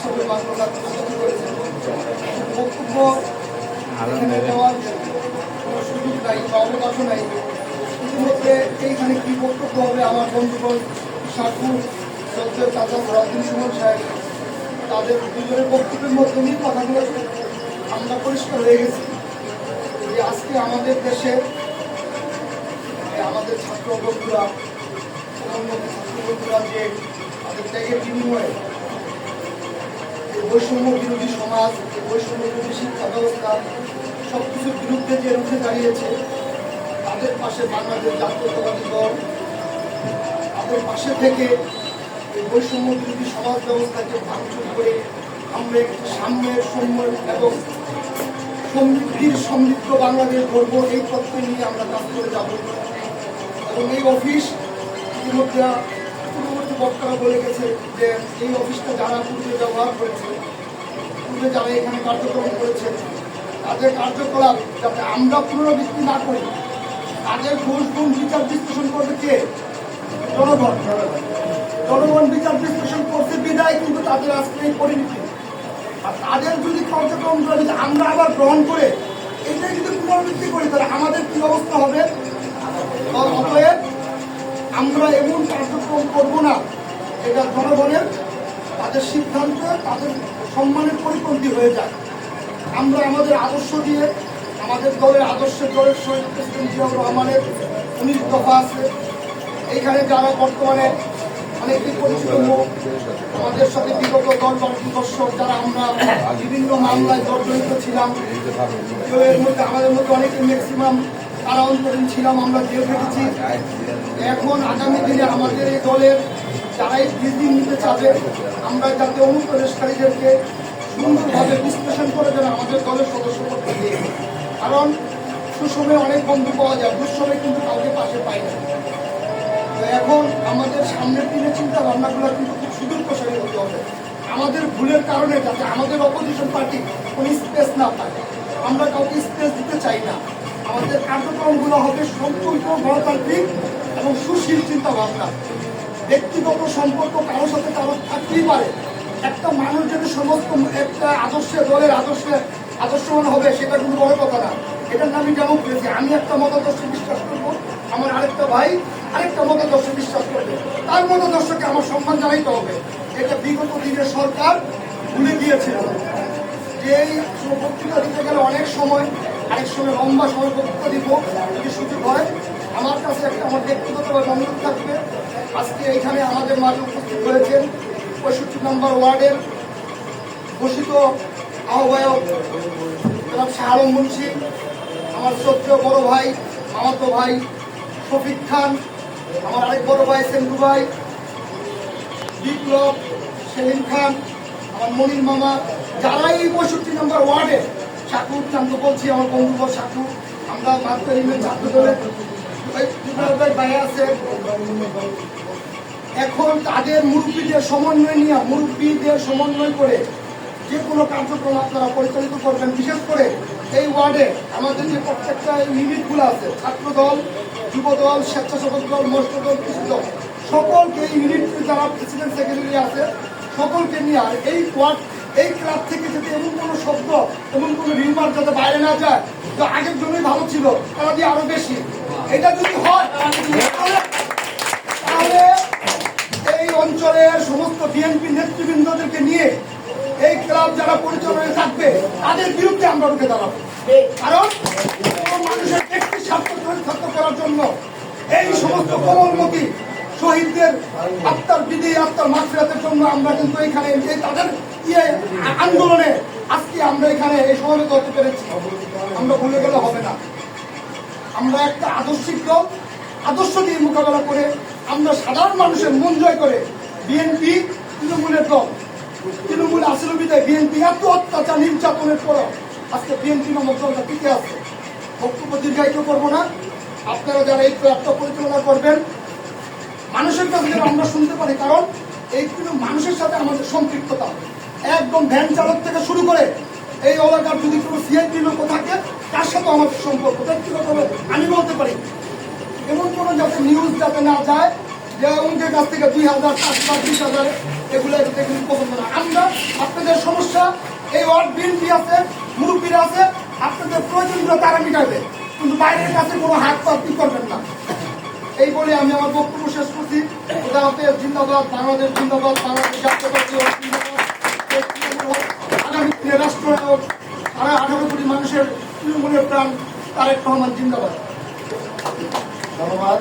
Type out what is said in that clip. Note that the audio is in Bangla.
হিসেবে মাননীয় করেছেন বক্তব্য দেওয়ার কোনো সুযোগ নাই বা অবকাশও নাই। ইতিমধ্যে এইখানে কি বক্তব্য হবে আমার বন্ধুগণ সাকু সত্যের চাচা রাজনীতি সুমন সাহেব তাদের দুজনের বক্তব্যের মধ্যে নিয়ে কথাগুলো আমরা পরিষ্কার হয়ে গেছি যে আজকে আমাদের দেশে আমাদের ছাত্র বন্ধুরা ছাত্র বন্ধুরা যে তাদের ত্যাগের বিনিময়ে বৈষম্য বিরোধী সমাজ বৈষম্য বিরোধী শিক্ষা ব্যবস্থা সব কিছুর বিরুদ্ধে যে রুখে দাঁড়িয়েছে তাদের পাশে বাংলাদেশ জাতীয়তাবাদী দল তাদের পাশে থেকে এই বৈষম্য বিরোধী সমাজ ব্যবস্থাকে ভাঙচুর করে আমরা একটি সাম্যের সৌম্য এবং সমৃদ্ধির সমৃদ্ধ বাংলাদেশ গড়ব এই তত্ত্ব নিয়ে আমরা কাজ করে যাব। এবং এই অফিস ইতিমধ্যে পূর্ববর্তী বক্তারা বলে গেছে যে এই অফিসটা যারা পূর্বে ব্যবহার করেছে পূর্বে যারা এখানে কার্যক্রম করেছে তাদের কার্যকলাপ যাতে আমরা পুনরাবৃত্তি না করি তাদের ঘুষ গুণ বিচার বিশ্লেষণ করবে কে? জনগণ। জনগণ বিচার বিশ্লেষণ করতে বিদায় কিন্তু তাদের আজকে এই পরিণতি। আর তাদের যদি কার্যক্রম যদি আমরা আবার গ্রহণ করে এটাই যদি পুনরাবৃত্তি করি তাহলে আমাদের কি অবস্থা হবে? অতএব আমরা এমন কার্যক্রম করব না এটা জনগণের তাদের সিদ্ধান্ত তাদের সম্মানের পরিপন্থী হয়ে যায়। আমরা আমাদের আদর্শ দিয়ে আমাদের দলের আদর্শের দলের শহীদ প্রেসিডেন্ট জিয়াউর রহমানের 19 দফা আছে। এইখানে যারা বর্তমানে অনেকেই পরিচিত মুখ আমাদের সাথে বিগত 10-12 বছর যারা আমরা বিভিন্ন মামলায় জড়িত ছিলাম এর মধ্যে আমাদের মধ্যে অনেকে ম্যাক্সিমাম কারান্তরীণ ছিলাম, আমরা জেল রেখেছি। এখন আগামী দিনে আমাদের এই দলের যারাই ব্রিফিং নিতে চাবে আমরা যাতে অনুপ্রবেশকারীদেরকে সুন্দরভাবে বিশ্লেষণ করে যেন আমাদের দলের সদস্য করতে দিয়ে, কারণ সুসময়ে অনেক বন্ধু পাওয়া যায়, দুঃসময়ে কিন্তু কাউকে পাশে পাই না। এখন আমাদের সামনের দিনে চিন্তা ভাবনাগুলো কিন্তু খুব সুদূর প্রসারী হতে হবে। আমাদের ভুলের কারণে যাতে আমাদের অপোজিশন পার্টি কোনো স্পেস না পায়, আমরা কাউকে স্পেস দিতে চাই না। আমাদের কার্যক্রমগুলো হবে সম্পূর্ণ গণতান্ত্রিক এবং সুশীল চিন্তা ভাবনা। ব্যক্তিগত সম্পর্ক কারোর সাথে কারো থাকতেই পারে, একটা মানুষ যদি সমস্ত একটা আদর্শে দলের আদর্শবান হবে সেটা কিন্তু বড় কথা না। এটার নামই ডেমোক্রেসি। আমি একটা মতাদর্শে বিশ্বাস করবো, আমার আরেকটা ভাই আরেকটা মতাদর্শে বিশ্বাস করবে, তার মতাদর্শকে আমার সম্মান জানাইতে হবে। এটা বিগত দিনের সরকার ভুলে গিয়েছিল যে এই বক্তৃতা দিতে গেলে অনেক সময় আরেক সময় লম্বা সময় বক্তৃতা দিব যদি সুযোগ হয়। আমার কাছে একটা আমার ব্যক্তিগতভাবে অনুরোধ থাকবে, আজকে এখানে আমাদের মাঝে উপস্থিত হয়েছেন 65 নম্বর ওয়ার্ডের ঘোষিত আহ্বায়ক জনাব শাহ আলম মুন্সি, আমার শ্রদ্ধেয় বড় ভাই মামাতো ভাই শফিক খান, আমার আরেক বড় ভাই সেন্দু ভাই বিপ্লব সেলিম খান, আমার মনির মামা, যারা এই 65 নম্বর ওয়ার্ডে সাকু চান্দ বলছি আমার বন্ধুবর সাকু, আমরা মাত্র ছাত্র দলের ভাই আছে। এখন তাদের মুরব্বীদের সমন্বয় করে যে কোনো কার্যক্রম আপনারা পরিচালিত করবেন। বিশেষ করে এই ওয়ার্ডে আমাদের যে প্রত্যেকটা ইউনিটগুলো আছে, ছাত্র দল, যুব দল, স্বেচ্ছাসেবক দল, মৎস্য দল, কৃষি দল, সকলকে এই ইউনিট যারা প্রেসিডেন্ট সেক্রেটারি আছে সকলকে নিয়ে আর এই ওয়ার্ড এই ক্লাব থেকে যাতে এমন কোনো শব্দ এমন কোনো রিমার্ক যাতে বাইরে না যায় তো আগের জন্যই ভালো ছিল তারা দিয়ে আরো বেশি, এটা যদি হয় তাহলে এই অঞ্চলের সমস্ত বিএনপি নেতৃবৃন্দদেরকে নিয়ে এই ক্লাব যারা পরিচালনায় থাকবে তাদের বিরুদ্ধে আমরা রুখে দাঁড়াবো। কারণ মানুষের ব্যক্তি স্বার্থ চরিতার্থ করার জন্য এই সমস্ত কোমলমতি শহীদদের আত্মার বিধি আত্মার মাগফিরাতের জন্য আমরা কিন্তু এখানে তাদের আন্দোলনে আজকে আমরা এখানে এই সমবেত হতে পেরেছি। আমরা ভুলে গেলে হবে না, আমরা একটা আদর্শিক দল, আদর্শ দিয়ে মোকাবেলা করে আমরা সাধারণ মানুষের মন জয় করে বিএনপি তৃণমূলের দল, তৃণমূল আসলে বিদায় বিএনপি এত অত্যাচার নির্যাতনের পর আজকে বিএনপি নামক দলটা টিকে আছে। বক্তব্য দীর্ঘায়িত করবো না, আপনারা যারা এই ক্লাবটা পরিচালনা করবেন মানুষের কাছে যেন আমরা শুনতে পারি, কারণ এই মানুষের সাথে আমাদের সম্পৃক্ততা একদম ভ্যান চালক থেকে শুরু করে এই এলাকার যদি কোনো সিআইপি লোক থাকে তার সাথে আমাদের সম্পর্ক ব্যক্তিগতভাবে আমি বলতে পারি। এমন কোনো যাতে নিউজ যাতে না যায় যে উনদের কাছ থেকে 2000, 5,000, 20,000 এগুলো দেখুন পছন্দ না। আমরা আপনাদের সমস্যা এই ওয়ার্ড বিএনপি আছে, মুরব্বীরা আছে, আপনাদের প্রয়োজনগুলো তারা মিটাবে, কিন্তু বাইরের কাছে কোনো হাত পাতি করবেন না। এই বলে আমি আমার বক্তব্য শেষ করছি। খোদা হাফেজ, জিন্দাবাদ বাংলাদেশ, জিন্দাবাদ বাংলাদেশ জাতীয়তাবাদী দল, জিন্দাবাদ। আগামী দিনে রাষ্ট্রনায়ক 18 কোটি মানুষের তৃণমূলের প্রাণ তারেক রহমান, জিন্দাবাদ। ধন্যবাদ।